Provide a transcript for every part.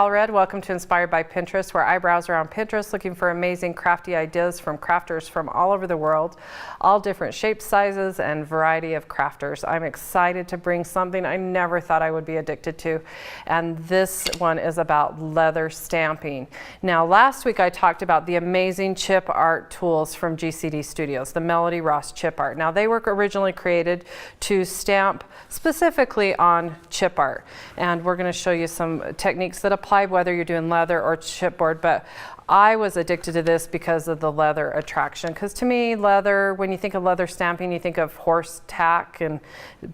Allred. Welcome to Inspired by Pinterest, where I browse around Pinterest looking for amazing crafty ideas from crafters from all over the world, all different shapes, sizes, and variety of crafters. I'm excited to bring something I never thought I would be addicted to, and this one is about leather stamping. Now, last week I talked about the amazing chip art tools from GCD Studios, the Melody Ross chip art. Now, they were originally created to stamp specifically on chip art, and we're going to show you some techniques that apply whether you're doing leather or chipboard. But I was addicted to this because of the leather attraction, because to me, leather, when you think of leather stamping, you think of horse tack and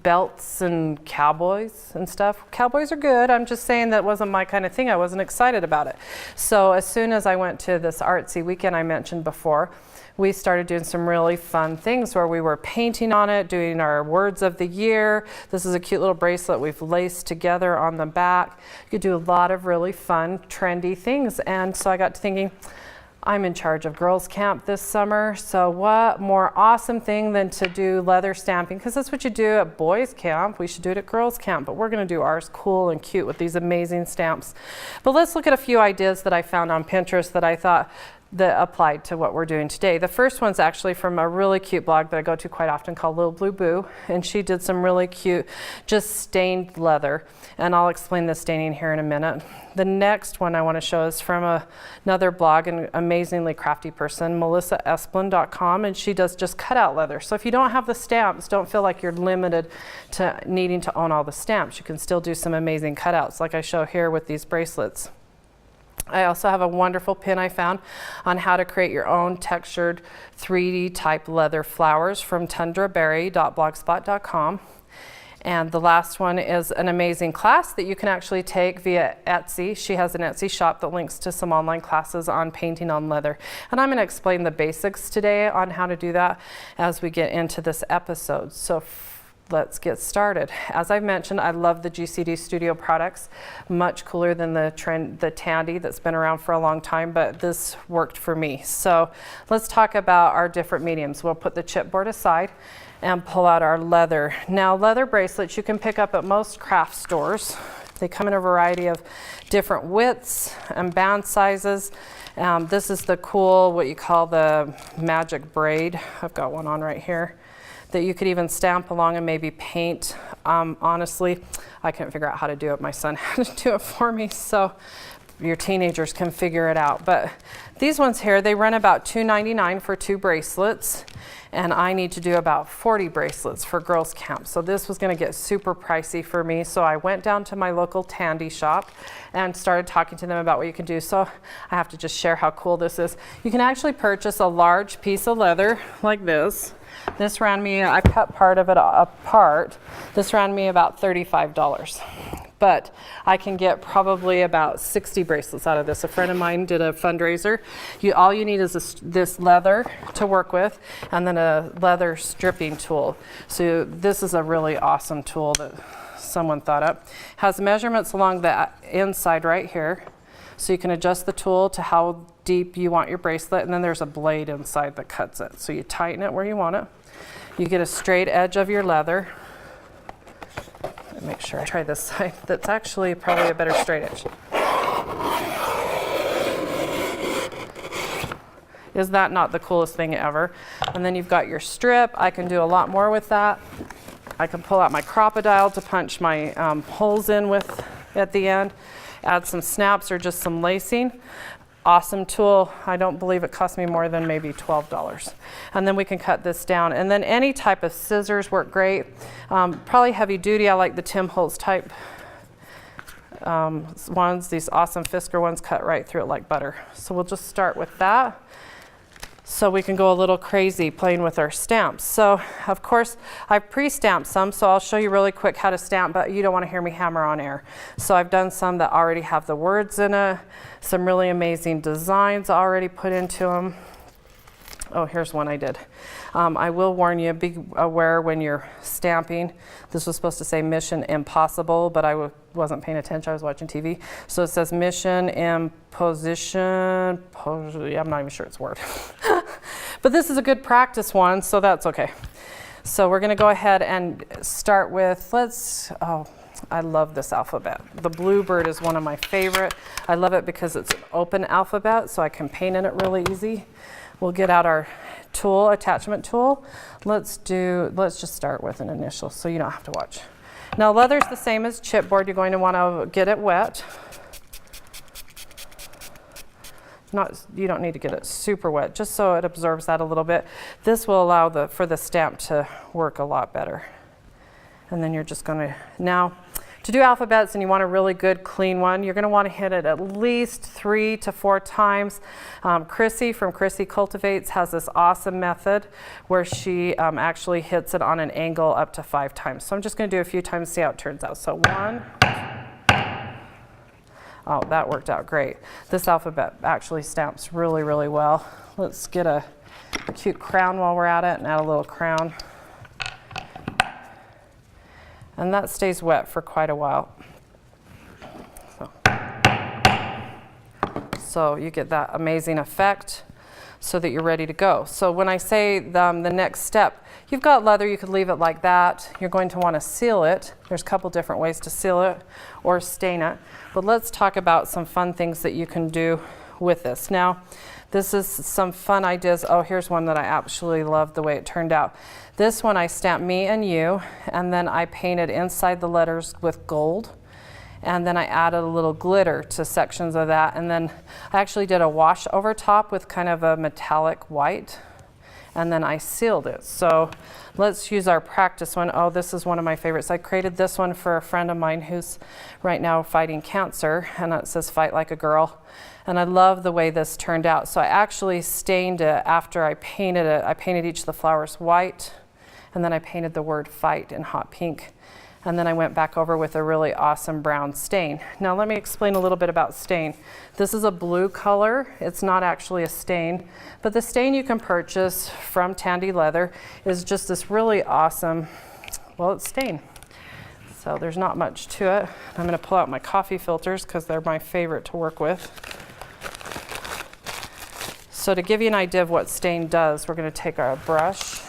belts and cowboys and stuff. Cowboys are good. I'm just saying that wasn't my kind of thing. I wasn't excited about it. So as soon as I went to this artsy weekend I mentioned before, we started doing some really fun things where we were painting on it, doing our words of the year. This is a cute little bracelet we've laced together on the back. You could do a lot of really fun, trendy things. And so I got to thinking, I'm in charge of girls camp this summer, so what more awesome thing than to do leather stamping, because that's what you do at boys camp. We should do it at girls camp, but we're going to do ours cool and cute with these amazing stamps. But let's look at a few ideas that I found on Pinterest that I thought that applied to what we're doing today. The first one's actually from a really cute blog that I go to quite often called Little Blue Boo, and she did some really cute just stained leather, and I'll explain the staining here in a minute. The next one I want to show is from another blog, an amazingly crafty person, melissaesplin.com, and she does just cutout leather. So if you don't have the stamps, don't feel like you're limited to needing to own all the stamps. You can still do some amazing cutouts like I show here with these bracelets. I also have a wonderful pin I found on how to create your own textured 3D type leather flowers from tundraberry.blogspot.com. And the last one is an amazing class that you can actually take via Etsy. She has an Etsy shop that links to some online classes on painting on leather. And I'm going to explain the basics today on how to do that as we get into this episode. So let's get started. As I've mentioned, I love the GCD Studio products, much cooler than the Tandy that's been around for a long time, but this worked for me. So let's talk about our different mediums. We'll put the chipboard aside and pull out our leather. Now, leather bracelets you can pick up at most craft stores. They come in a variety of different widths and band sizes. This is the cool, what you call the magic braid. I've got one on right here that you could even stamp along and maybe paint. Honestly, I couldn't figure out how to do it. My son had to do it for me, so your teenagers can figure it out. But these ones here, they run about $2.99 for 2 bracelets, and I need to do about 40 bracelets for girls camp. So this was going to get super pricey for me. So I went down to my local Tandy shop and started talking to them about what you can do. So I have to just share how cool this is. You can actually purchase a large piece of leather like this. This ran me, I cut part of it apart. This ran me about $35. But I can get probably about 60 bracelets out of this. A friend of mine did a fundraiser. All you need is this leather to work with, and then a leather stripping tool. So this is a really awesome tool that someone thought up. Has measurements along the inside right here. So you can adjust the tool to how deep you want your bracelet, and then there's a blade inside that cuts it. So you tighten it where you want it. You get a straight edge of your leather. Make sure I try this side. That's actually probably a better straight edge. Is that not the coolest thing ever? And then you've got your strip. I can do a lot more with that. I can pull out my crocodile to punch my holes in with at the end. Add some snaps or just some lacing. Awesome tool. I don't believe it cost me more than maybe $12. And then we can cut this down. And then any type of scissors work great. Probably heavy duty. I like the Tim Holtz type ones. These awesome Fisker ones cut right through it like butter. So we'll just start with that, so we can go a little crazy playing with our stamps. So of course I've pre-stamped some, so I'll show you really quick how to stamp, but you don't want to hear me hammer on air. So I've done some that already have the words in it, some really amazing designs already put into them. Oh, here's one I did. I will warn you, be aware when you're stamping. This was supposed to say Mission Impossible, but I wasn't paying attention. I was watching TV. So it says Mission Imposition. I'm not even sure it's a word. But this is a good practice one, so that's okay. So we're going to go ahead and start with, I love this alphabet. The Bluebird is one of my favorite. I love it because it's an open alphabet, so I can paint in it really easy. We'll get out our tool, attachment tool. Let's just start with an initial so you don't have to watch. Now leather's the same as chipboard. You're going to want to get it wet. You don't need to get it super wet, just so it absorbs that a little bit. This will allow for the stamp to work a lot better. And then you're just going to, now to do alphabets and you want a really good clean one, you're going to want to hit it at least 3 to 4 times. Chrissy from Chrissy Cultivates has this awesome method where she actually hits it on an angle up to 5 times. So I'm just going to do a few times, see how it turns out. So 1. Oh, that worked out great. This alphabet actually stamps really, really well. Let's get a cute crown while we're at it and add a little crown. And that stays wet for quite a while. So you get that amazing effect so that you're ready to go. So when I say the next step, you've got leather, you could leave it like that. You're going to want to seal it. There's a couple different ways to seal it or stain it. But let's talk about some fun things that you can do with this. Now, this is some fun ideas. Oh, here's one that I absolutely love the way it turned out. This one I stamped me and you, and then I painted inside the letters with gold. And then I added a little glitter to sections of that. And then I actually did a wash over top with kind of a metallic white. And then I sealed it. So let's use our practice one. Oh, this is one of my favorites. I created this one for a friend of mine who's right now fighting cancer. And it says, "Fight like a girl." And I love the way this turned out. So I actually stained it after I painted it. I painted each of the flowers white. And then I painted the word "fight" in hot pink. And then I went back over with a really awesome brown stain. Now let me explain a little bit about stain. This is a blue color. It's not actually a stain, but the stain you can purchase from Tandy Leather is just this really awesome, well, it's stain. So there's not much to it. I'm gonna pull out my coffee filters because they're my favorite to work with. So to give you an idea of what stain does, we're gonna take our brush.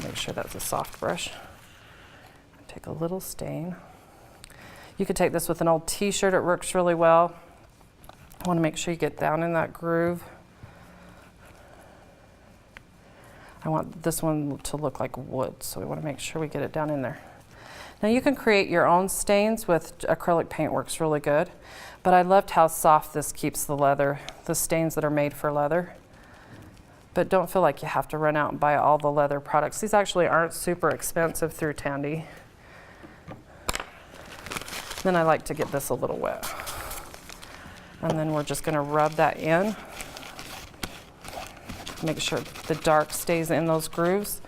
Make sure that's a soft brush. Take a little stain. You could take this with an old t-shirt, it works really well. I want to make sure you get down in that groove. I want this one to look like wood, so we want to make sure we get it down in there. Now you can create your own stains with acrylic paint, works really good, but I loved how soft this keeps the leather, the stains that are made for leather. But don't feel like you have to run out and buy all the leather products. These actually aren't super expensive through Tandy. Then I like to get this a little wet. And then we're just gonna rub that in. Make sure the dark stays in those grooves.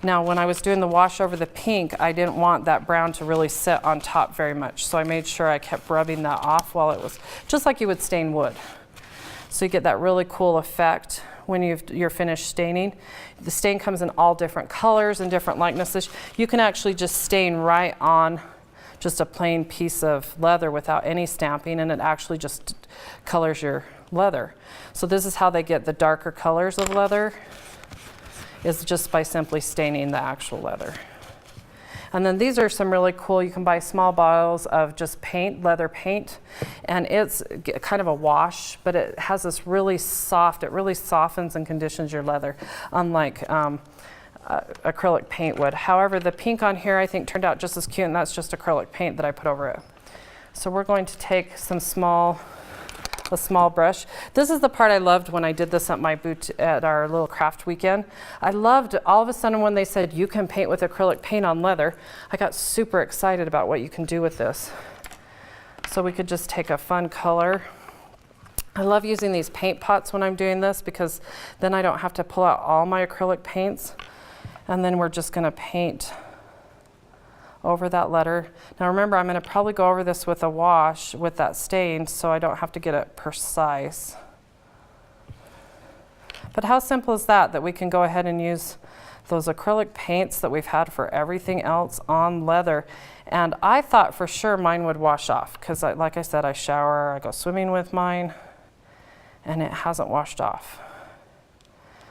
Now, when I was doing the wash over the pink, I didn't want that brown to really sit on top very much. So I made sure I kept rubbing that off while it was, just like you would stain wood. So you get that really cool effect when you're finished staining. The stain comes in all different colors and different likenesses. You can actually just stain right on just a plain piece of leather without any stamping, and it actually just colors your leather. So this is how they get the darker colors of leather, is just by simply staining the actual leather. And then these are some really cool, you can buy small bottles of just paint, leather paint, and it's kind of a wash, but it has this really soft, it really softens and conditions your leather, unlike acrylic paint would. However, the pink on here I think turned out just as cute, and that's just acrylic paint that I put over it. So we're going to take a small brush. This is the part I loved when I did this at my booth at our little craft weekend. I loved all of a sudden when they said you can paint with acrylic paint on leather. I got super excited about what you can do with this. So we could just take a fun color. I love using these paint pots when I'm doing this because then I don't have to pull out all my acrylic paints. And then we're just gonna paint over that letter. Now remember, I'm gonna probably go over this with a wash with that stain so I don't have to get it precise. But how simple is that we can go ahead and use those acrylic paints that we've had for everything else on leather. And I thought for sure mine would wash off because like I said, I shower, I go swimming with mine, and it hasn't washed off.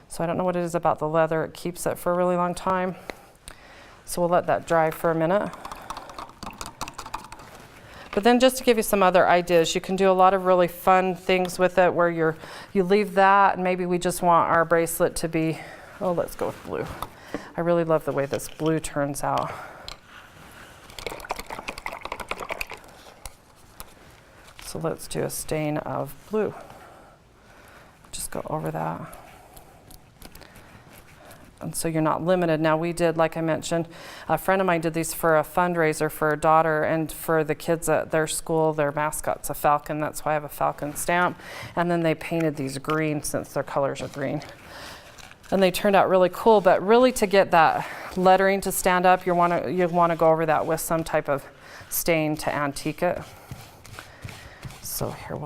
So I don't know what it is about the leather, it keeps it for a really long time. So we'll let that dry for a minute. But then just to give you some other ideas, you can do a lot of really fun things with it where you leave that, and maybe we just want our bracelet to be, oh, let's go with blue. I really love the way this blue turns out. So let's do a stain of blue. Just go over that. And so you're not limited. Now we did, like I mentioned, a friend of mine did these for a fundraiser for a daughter, and for the kids at their school, their mascot's a falcon. That's why I have a falcon stamp. And then they painted these green since their colors are green. And they turned out really cool, but really to get that lettering to stand up, you want to go over that with some type of stain to antique it. So here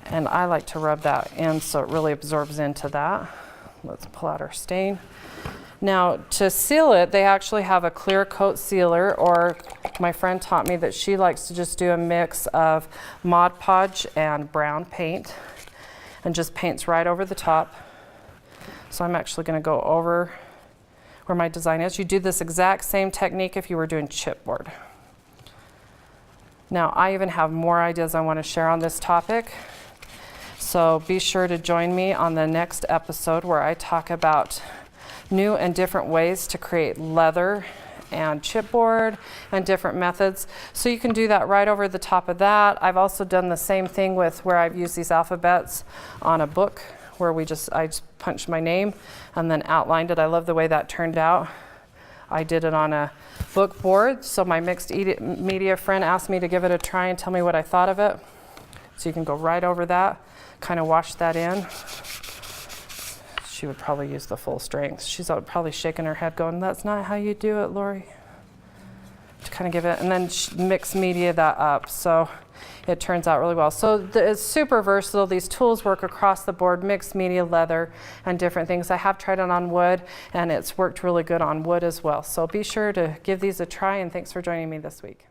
and I like to rub that in so it really absorbs into that. Let's pull out our stain. Now to seal it, they actually have a clear coat sealer, or my friend taught me that she likes to just do a mix of Mod Podge and brown paint and just paints right over the top. So I'm actually going to go over where my design is. You do this exact same technique if you were doing chipboard. Now I even have more ideas I want to share on this topic. So be sure to join me on the next episode where I talk about new and different ways to create leather and chipboard and different methods. So you can do that right over the top of that. I've also done the same thing with where I've used these alphabets on a book where I just punched my name and then outlined it. I love the way that turned out. I did it on a book board. So my mixed media friend asked me to give it a try and tell me what I thought of it. So you can go right over that. Kind of wash that in. She would probably use the full strength. She's probably shaking her head going, that's not how you do it, Lori. To kind of give it, and then mix media that up. So it turns out really well. So it's super versatile. These tools work across the board, mixed media, leather, and different things. I have tried it on wood, and it's worked really good on wood as well. So be sure to give these a try, and thanks for joining me this week.